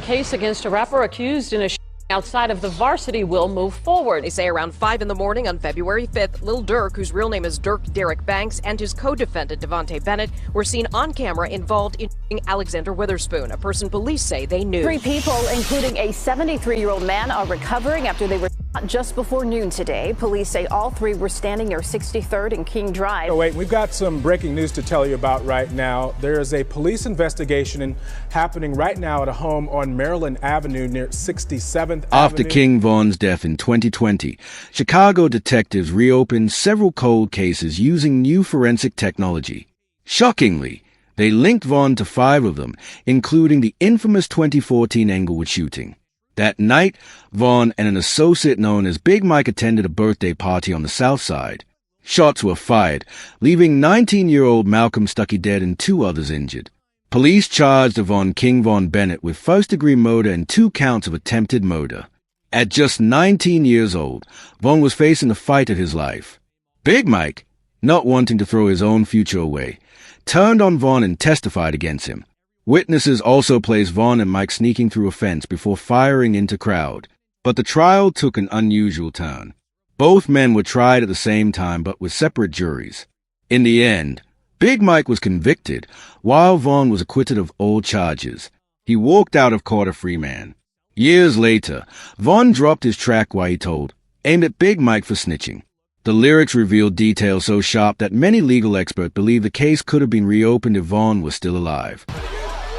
Case against a rapper accused in a shooting outside of the Varsity will move forward. They say around 5 in the morning on February 5th, Lil Durk, whose real name is Dirk Derek Banks, and his co-defendant Devontae Bennett were seen on camera involved in shooting Alexander Witherspoon, a person police say they knew. 3 people, including a 73-year-old man, are recovering after they were shot just before noon today. Police say all 3 were standing near 63rd and King Drive. Oh, wait, we've got some breaking news to tell you about right now. There is a police investigation happening right now at a home on Maryland Avenue near 67th After Avenue. King Von's death in 2020, Chicago detectives reopened several cold cases using new forensic technology. Shockingly, they linked Von to 5 of them, including the infamous 2014 Englewood shooting. That night, Von and an associate known as Big Mike attended a birthday party on the South Side. Shots were fired, leaving 19-year-old Malcolm Stuckey dead and 2 others injured. Police charged King Von Bennett with first-degree murder and 2 counts of attempted murder. At just 19 years old, Von was facing the fight of his life. Big Mike, not wanting to throw his own future away, turned on Von and testified against him. Witnesses also placed Von and Mike sneaking through a fence before firing into crowd. But the trial took an unusual turn. Both men were tried at the same time but with separate juries. In the end, Big Mike was convicted, while Von was acquitted of all charges. He walked out of court a free man. Years later, Von dropped his track while he told, aimed at Big Mike for snitching. The lyrics revealed details so sharp that many legal experts believe the case could have been reopened if Von was still alive.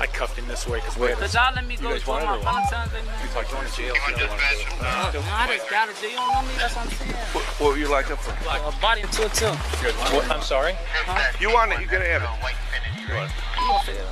I cuffed him this way because Could y'all let me go to my Valentine's Day, man? you like going to jail. I just got a deal on me, that's what I'm saying. What were you like up for? Like a body into a tip. I'm sorry? You want it, you gotta have it.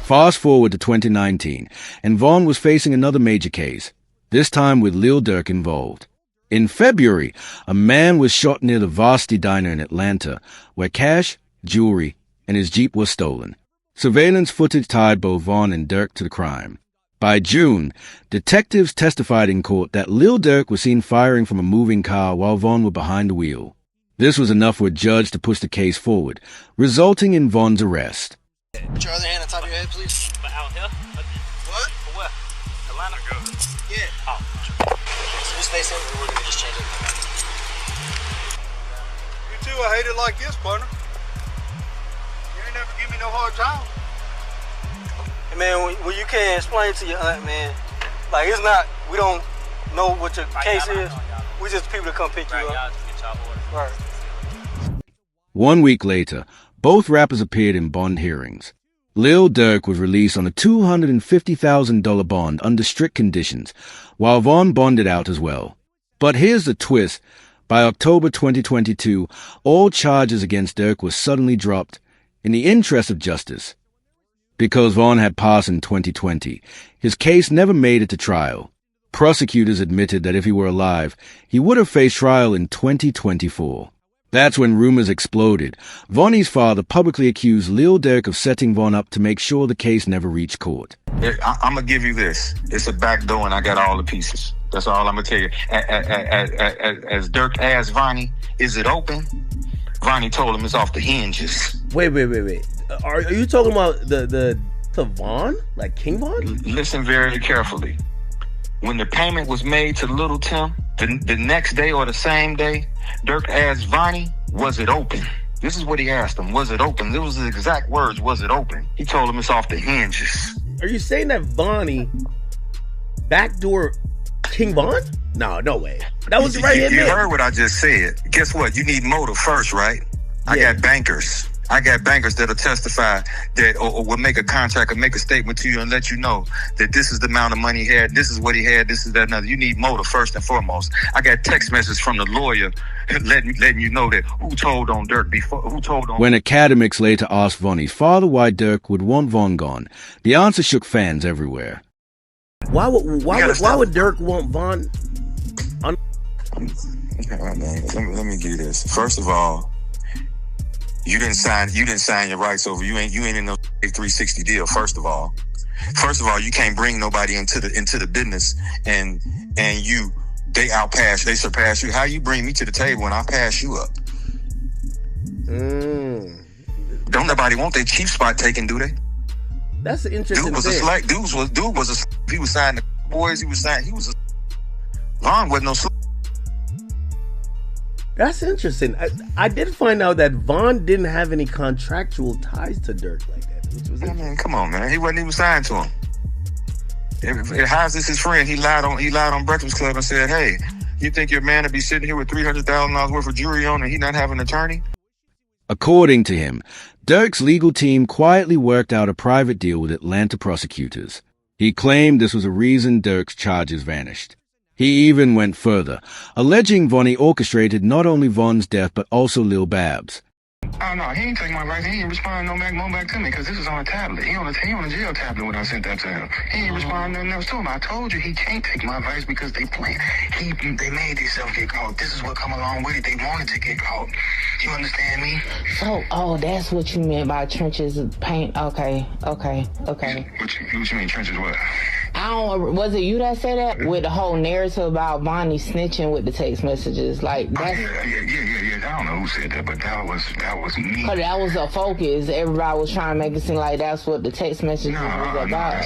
Fast forward to 2019, and Von was facing another major case, this time with Lil Durk involved. In February, a man was shot near the Varsity Diner in Atlanta, where cash, jewelry, and his Jeep was stolen. Surveillance footage tied both Von and Durk to the crime. By June, detectives testified in court that Lil Durk was seen firing from a moving car while Von was behind the wheel. This was enough for a judge to push the case forward, resulting in Von's arrest. Put your other hand on top of your head, please. Out here? What? For what? Atlanta? Yeah. Oh. So just face it, and we're gonna just change it. You too, I hate it like this, partner. You ain't never give me no hard time. Hey, man, when you can't explain to your aunt, man, like it's not, we don't know what your case is. We just people that come pick you up. Right. 1 week later, both rappers appeared in bond hearings. Lil Durk was released on a $250,000 bond under strict conditions, while Von bonded out as well. But here's the twist. By October 2022, all charges against Durk were suddenly dropped in the interest of justice. Because Von had passed in 2020, his case never made it to trial. Prosecutors admitted that if he were alive, he would have faced trial in 2024. That's when rumors exploded. Vonnie's father publicly accused Lil Durk of setting Von up to make sure the case never reached court. I'm going to give you this. It's a back door and I got all the pieces. That's all I'm going to tell you. As Durk asked Vonnie, is it open? Vonnie told him it's off the hinges. Wait. Are you talking about the Von? Like King Von? Listen very carefully. When the payment was made to Little Tim, the next day or the same day, Durk asked Vonnie, was it open? This is what he asked him. Was it open? It was the exact words, was it open? He told him it's off the hinges. Are you saying that Vonnie backdoor King Von? No way. That was right here. You heard what I just said. Guess what? You need motive first, right? I got bankers. I got bankers that'll testify that or will make a contract or make a statement to you and let you know that this is the amount of money he had, this is what he had, this is that, another. You need motive first and foremost. I got text messages from the lawyer letting you know that who told on Durk before, who told on... When academics later asked Vonnie's father why Durk would want Von gone, the answer shook fans everywhere. Why would Durk want Von? All right, man. Let me give you this. First of all, you didn't sign your rights over. You ain't in no 360 deal. First of all, you can't bring nobody into the business and they surpass you. How you bring me to the table when I pass you up? Don't nobody want their chief spot taken, do they? That's an interesting thing. Dude was he was signed boys he was saying, he was a Vaughn wasn't no. That's interesting. I did find out that Vaughn didn't have any contractual ties to Dirk like that, which was come on, man. He wasn't even signed to him. How's this his friend? He lied on Breakfast Club and said, "Hey, you think your man would be sitting here with $300,000 worth of jewelry on and he not have an attorney?" According to him, Dirk's legal team quietly worked out a private deal with Atlanta prosecutors. He claimed this was a reason Dirk's charges vanished. He even went further, alleging Vonnie orchestrated not only Von's death but also Lil Babs. Oh no, he ain't take my advice. He ain't respond no back to me because this is on a tablet. He on a jail tablet when I sent that to him. He ain't respond nothing else to him. I told you he can't take my advice because they playing. They made themselves get caught. This is what come along with it. They wanted to get caught. You understand me? So, that's what you meant by trenches of paint. Okay. What you mean trenches what? Was it you that said that? With the whole narrative about Vonnie snitching with the text messages, like that's. Yeah. I don't know who said that, but that was me. Cause that was a focus. Everybody was trying to make it seem like that's what the text messages was about.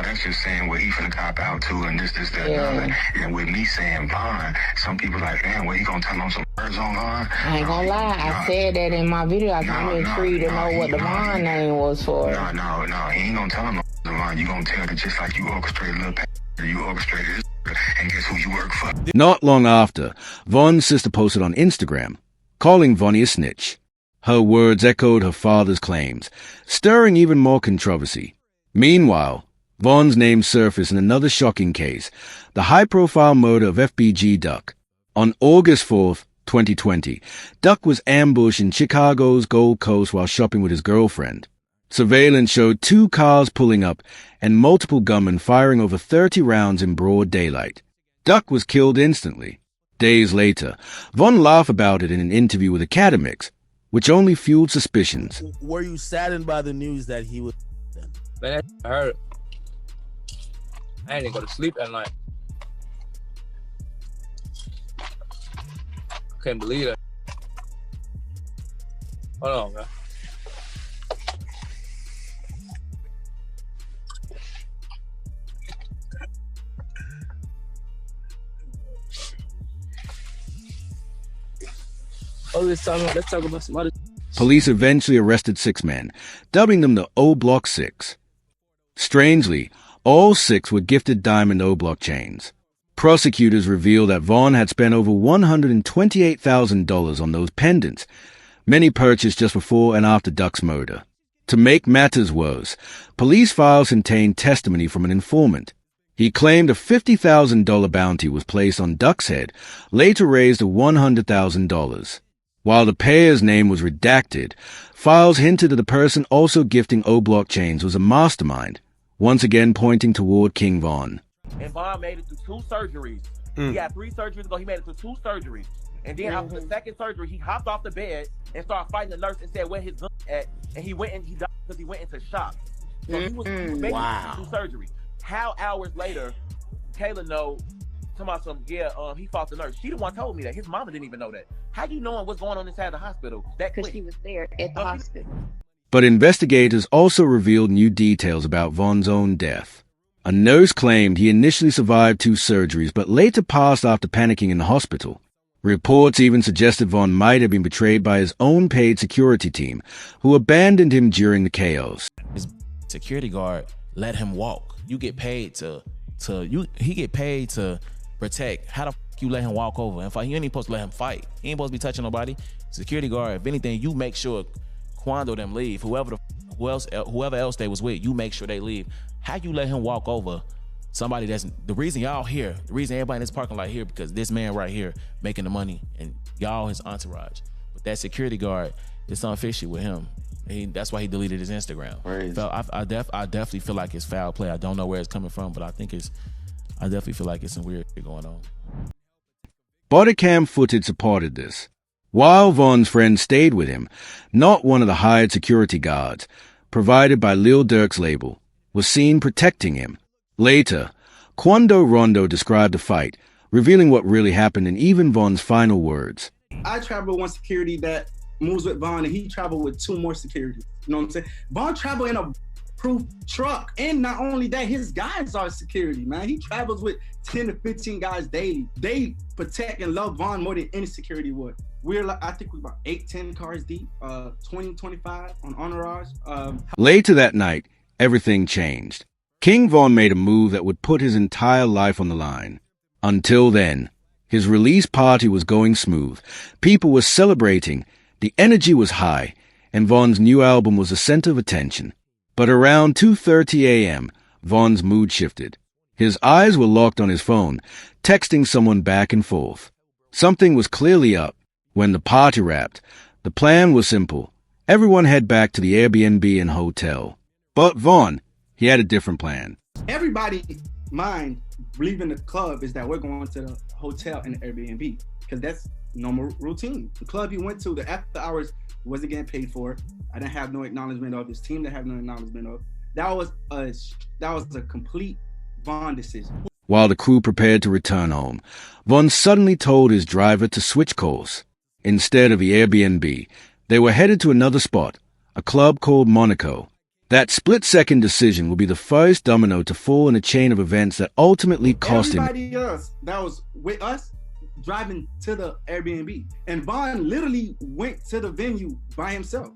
That's just saying what he finna cop out to, and this, that, and and with me saying Vaughn, some people like, man, what he gonna tell them some words on Vaun? I ain't gonna lie, I said that in my video. I'm intrigued to know what the Vaun name was for. No, he ain't gonna tell them no Vaun. You gonna tell it just like you orchestrated Lil you orchestrated this, and guess who you work for? Not long after, Von's sister posted on Instagram, calling Vonnie a snitch. Her words echoed her father's claims, stirring even more controversy. Meanwhile, Von's name surfaced in another shocking case, the high-profile murder of FBG Duck. On August 4th, 2020, Duck was ambushed in Chicago's Gold Coast while shopping with his girlfriend. Surveillance showed 2 cars pulling up and multiple gunmen firing over 30 rounds in broad daylight. Duck was killed instantly. Days later, Von laughed about it in an interview with Academics, which only fueled suspicions. Were you saddened by the news that he was... Man, I heard. I didn't go to sleep at night. Couldn't believe it. Hold on, man. Let's talk about some other. Police eventually arrested 6 men, dubbing them the O-Block 6. Strangely, all 6 were gifted diamond O-Block chains. Prosecutors revealed that Vaughn had spent over $128,000 on those pendants, many purchased just before and after Duck's murder. To make matters worse, police files contained testimony from an informant. He claimed a $50,000 bounty was placed on Duck's head, later raised to $100,000. While the payer's name was redacted, files hinted that the person also gifting O-Block chains was a mastermind, once again pointing toward King Von. And Vaughn made it through 2 surgeries. He had 3 surgeries ago. He made it through 2 surgeries. And then after the second surgery, he hopped off the bed and started fighting the nurse and said where his gun at. And he went and he died because he went into shock. So he was making it through surgery. How hours later, Kayla know, he fought the nurse. She the one told me that. His mama didn't even know that. How you knowing what's going on inside the hospital? Because she was there at the hospital. But investigators also revealed new details about Von's own death. A nurse claimed he initially survived 2 surgeries, but later passed after panicking in the hospital. Reports even suggested Von might have been betrayed by his own paid security team, who abandoned him during the chaos. His security guard let him walk. You get paid he get paid to protect. How the you let him walk over and fight? You ain't even supposed to let him fight. He ain't supposed to be touching nobody. Security guard, if anything, you make sure Quando them leave. Whoever else they was with, you make sure they leave. How you let him walk over somebody that's the reason y'all here, the reason everybody in this parking lot here, because this man right here making the money and y'all his entourage. But that security guard is something fishy with him. That's why he deleted his Instagram. I definitely feel like it's foul play. I don't know where it's coming from, but I definitely feel like it's some weird shit going on. Bodycam footage supported this. While Von's friend stayed with him, not one of the hired security guards, provided by Lil Durk's label, was seen protecting him. Later, Quando Rondo described the fight, revealing what really happened in even Von's final words. I travel with one security that moves with Von, and he traveled with 2 more securities. You know what I'm saying? Von traveled in a bulletproof truck. And not only that, his guys are security, man. He travels with 10 to 15 guys daily. They protect and love Vaughn more than any security would. We're like, I think we're about 8-10 cars deep, 20-25 on entourage. Later that night, everything changed. King Von made a move that would put his entire life on the line. Until then, his release party was going smooth. People were celebrating. The energy was high, and Von's new album was the center of attention. But around 2:30 a.m., Von's mood shifted. His eyes were locked on his phone, texting someone back and forth. Something was clearly up. When the party wrapped, the plan was simple. Everyone head back to the Airbnb and hotel. But Von, he had a different plan. Everybody mind leaving the club is that we're going to the hotel and the Airbnb because that's normal routine. The club he went to, the after hours, wasn't getting paid for. I didn't have no acknowledgement of. His team didn't have no acknowledgement of. That was a complete Von decision. While the crew prepared to return home, Von suddenly told his driver to switch course. Instead of the Airbnb, they were headed to another spot, a club called Monaco. That split-second decision would be the first domino to fall in a chain of events that ultimately cost him. Everybody else that was with us driving to the Airbnb, and Von literally went to the venue by himself.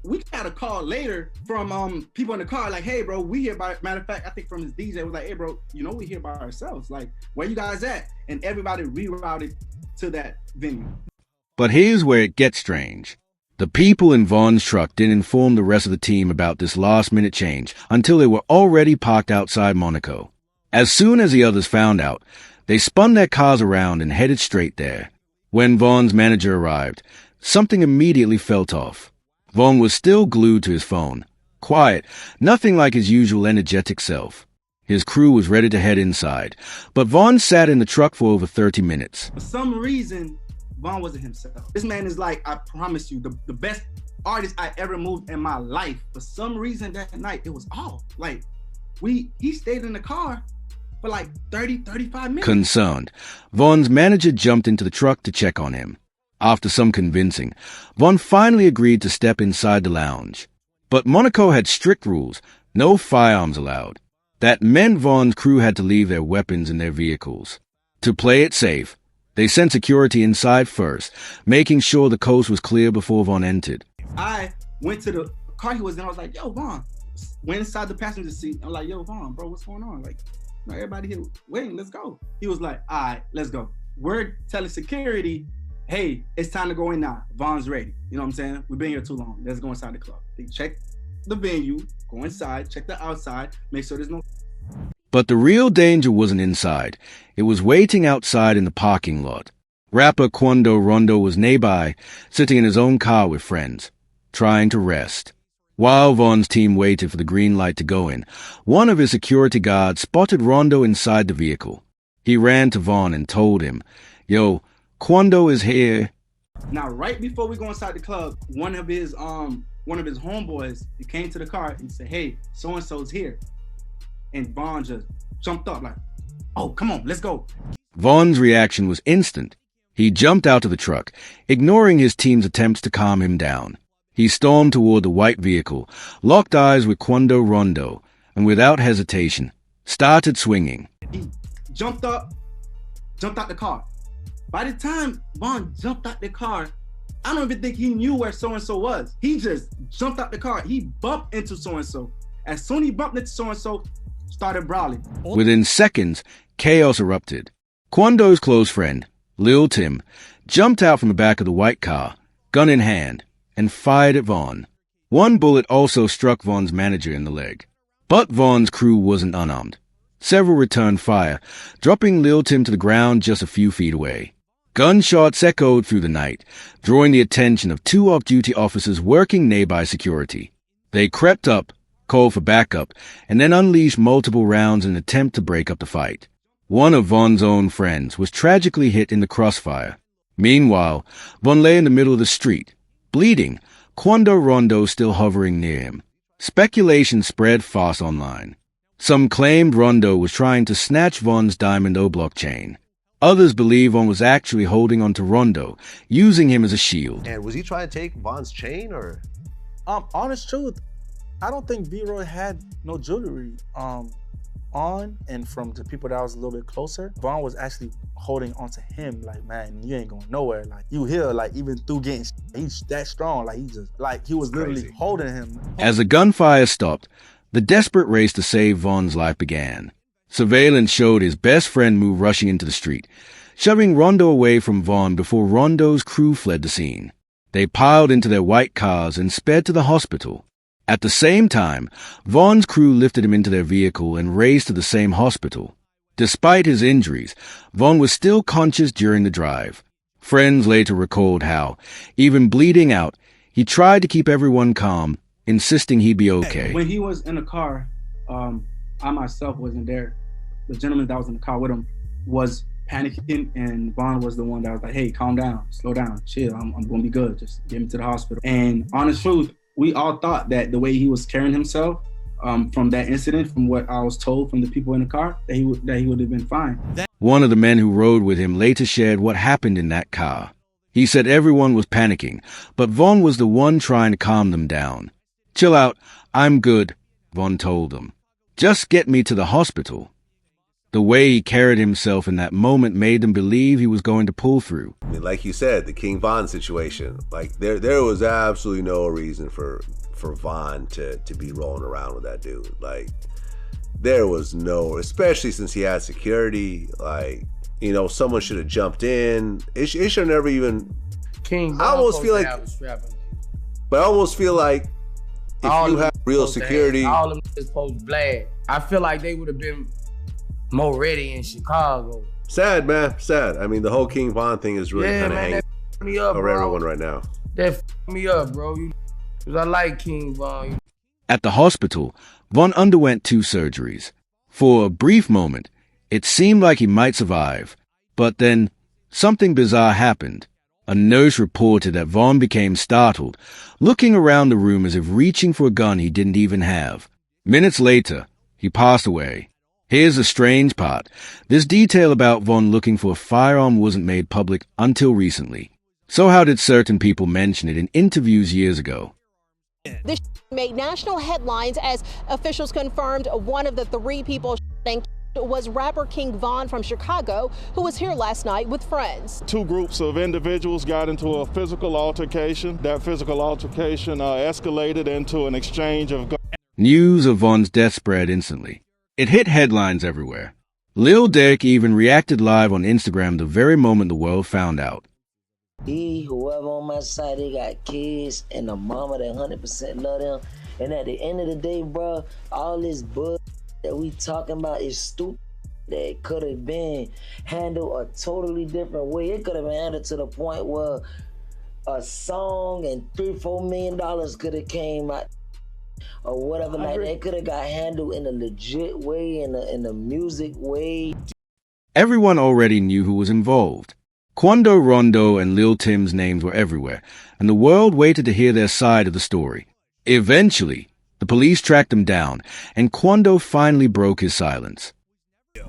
We got a call later from people in the car like, hey bro, we here by, matter of fact, I think from his DJ was like, hey bro, you know we here by ourselves, like where you guys at? And everybody rerouted to that venue. But here's where it gets strange. The people in Von's truck didn't inform the rest of the team about this last-minute change until they were already parked outside Monaco. As soon as the others found out, they spun their cars around and headed straight there. When Von's manager arrived, something immediately felt off. Von was still glued to his phone, quiet, nothing like his usual energetic self. His crew was ready to head inside, but Von sat in the truck for over 30 minutes. For some reason, Von wasn't himself. This man is like, I promise you, the best artist I ever moved in my life. For some reason that night, it was off. Like, he stayed in the car for like 30-35 minutes. Concerned, Von's manager jumped into the truck to check on him. After some convincing, Von finally agreed to step inside the lounge. But Monaco had strict rules, no firearms allowed. That meant Von's crew had to leave their weapons in their vehicles. To play it safe, they sent security inside first, making sure the coast was clear before Von entered. I went to the car he was in. I was like, yo, Von. Went inside the passenger seat. I'm like, yo, Von, bro, what's going on? Like, everybody here waiting, let's go. He was like, all right, let's go. We're telling security, hey, it's time to go in now. Von's ready. You know what I'm saying? We've been here too long. Let's go inside the club. They check the venue, go inside, check the outside, make sure there's no... But the real danger wasn't inside. It was waiting outside in the parking lot. Rapper Quando Rondo was nearby, sitting in his own car with friends, trying to rest. While Von's team waited for the green light to go in, one of his security guards spotted Rondo inside the vehicle. He ran to Von and told him, yo, Quando is here. Now, right before we go inside the club, one of his homeboys, he came to the car and said, hey, so-and-so's here. And Von just jumped up like, oh, come on, let's go. Von's reaction was instant. He jumped out of the truck, ignoring his team's attempts to calm him down. He stormed toward the white vehicle, locked eyes with Quando Rondo, and without hesitation, started swinging. He jumped out the car. By the time Von jumped out the car, I don't even think he knew where so-and-so was. He just jumped out the car. He bumped into so-and-so. As soon as he bumped into so-and-so, started brawling. Within seconds, chaos erupted. Quando's close friend, Lil Tim, jumped out from the back of the white car, gun in hand, and fired at Von. One bullet also struck Von's manager in the leg. But Von's crew wasn't unarmed. Several returned fire, dropping Lil Tim to the ground just a few feet away. Gunshots echoed through the night, drawing the attention of two off-duty officers working nearby security. They crept up, called for backup, and then unleashed multiple rounds in an attempt to break up the fight. One of Von's own friends was tragically hit in the crossfire. Meanwhile, Von lay in the middle of the street, bleeding, Quando Rondo still hovering near him. Speculation spread fast online. Some claimed Rondo was trying to snatch Von's diamond O-block chain. Others believe Von was actually holding onto Rondo, using him as a shield. And was he trying to take Von's chain, or? Honest truth, I don't think B-Roy had no jewelry on, and from the people that was a little bit closer, Vaughn was actually holding onto him like, man, you ain't going nowhere. Like, you here, like, even through getting he's that strong. Like, he was literally holding him. As the gunfire stopped, the desperate race to save Vaughn's life began. Surveillance showed his best friend move rushing into the street, shoving Rondo away from Vaughn before Rondo's crew fled the scene. They piled into their white cars and sped to the hospital. At the same time, Vaughn's crew lifted him into their vehicle and raced to the same hospital. Despite his injuries, Vaughn was still conscious during the drive. Friends later recalled how, even bleeding out, he tried to keep everyone calm, insisting he'd be okay. When he was in the car, I myself wasn't there. The gentleman that was in the car with him was panicking, and Vaughn was the one that was like, hey, calm down, slow down, chill, I'm gonna be good, just get me to the hospital. And honest truth, we all thought that the way he was carrying himself from that incident, from what I was told from the people in the car, that he would have been fine. One of the men who rode with him later shared what happened in that car. He said everyone was panicking, but Vaughn was the one trying to calm them down. Chill out, I'm good, Vaughn told them. Just get me to the hospital. The way he carried himself in that moment made them believe he was going to pull through. I mean, like you said, the King Von situation, like there was absolutely no reason for Von to be rolling around with that dude. Like, there was no, especially since he had security, like, you know, someone should have jumped in. It should never even. King Von I almost feel like, but I almost feel like if you have real security, all of them is supposed to blast. I feel like they would have been more ready in Chicago. Sad, man, sad. I mean, the whole King Von thing is really kind of hanging me up, over bro. everyone right now. That me up, bro. Cause I like King Von. At the hospital, Von underwent 2 surgeries. For a brief moment, it seemed like he might survive. But then, something bizarre happened. A nurse reported that Von became startled, looking around the room as if reaching for a gun he didn't even have. Minutes later, he passed away. Here's the strange part. This detail about Von looking for a firearm wasn't made public until recently. So how did certain people mention it in interviews years ago? This made national headlines as officials confirmed one of the 3 people shot was rapper King Von from Chicago, who was here last night with friends. 2 groups of individuals got into a physical altercation. That physical altercation escalated into an exchange of guns. News of Von's death spread instantly. It hit headlines everywhere. Lil Durk even reacted live on Instagram the very moment the world found out. Whoever on my side, they got kids and a mama that 100% love them. And at the end of the day, bro, all this bull that we talking about is stupid. That could have been handled a totally different way. It could have been handled to the point where a song and $3-4 million could have came out or whatever. Like, it could have got handled in a legit way, in a music way. Everyone already knew who was involved. Quando Rondo and Lil Tim's names were everywhere, and the world waited to hear their side of the story. Eventually, the police tracked them down, and Quando finally broke his silence.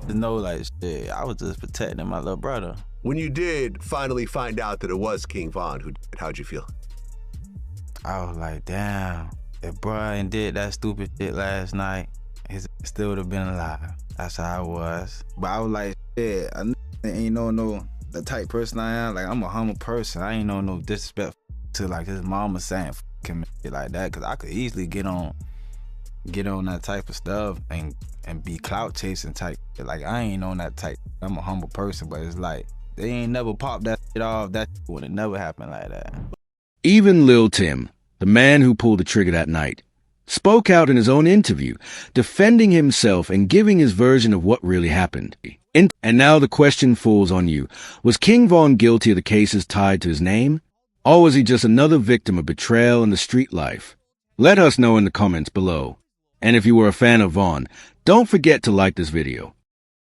To know, like, shit, I was just protecting my little brother. When you did finally find out that it was King Von who did it, how'd you feel? I was like, damn, if Brian did that stupid shit last night, he still would have been alive. That's how I was. But I was like, shit, I ain't no the type person I am. Like, I'm a humble person. I ain't no disrespect to, like, his mama saying f him shit like that, because I could easily get on that type of stuff and be clout chasing type. Like, I ain't on that type. I'm a humble person, but it's like, they ain't never popped that shit off. That would have never happened like that. Even Lil Tim, the man who pulled the trigger that night, spoke out in his own interview, defending himself and giving his version of what really happened. And now the question falls on you. Was King Von guilty of the cases tied to his name? Or was he just another victim of betrayal in the street life? Let us know in the comments below. And if you were a fan of Von, don't forget to like this video.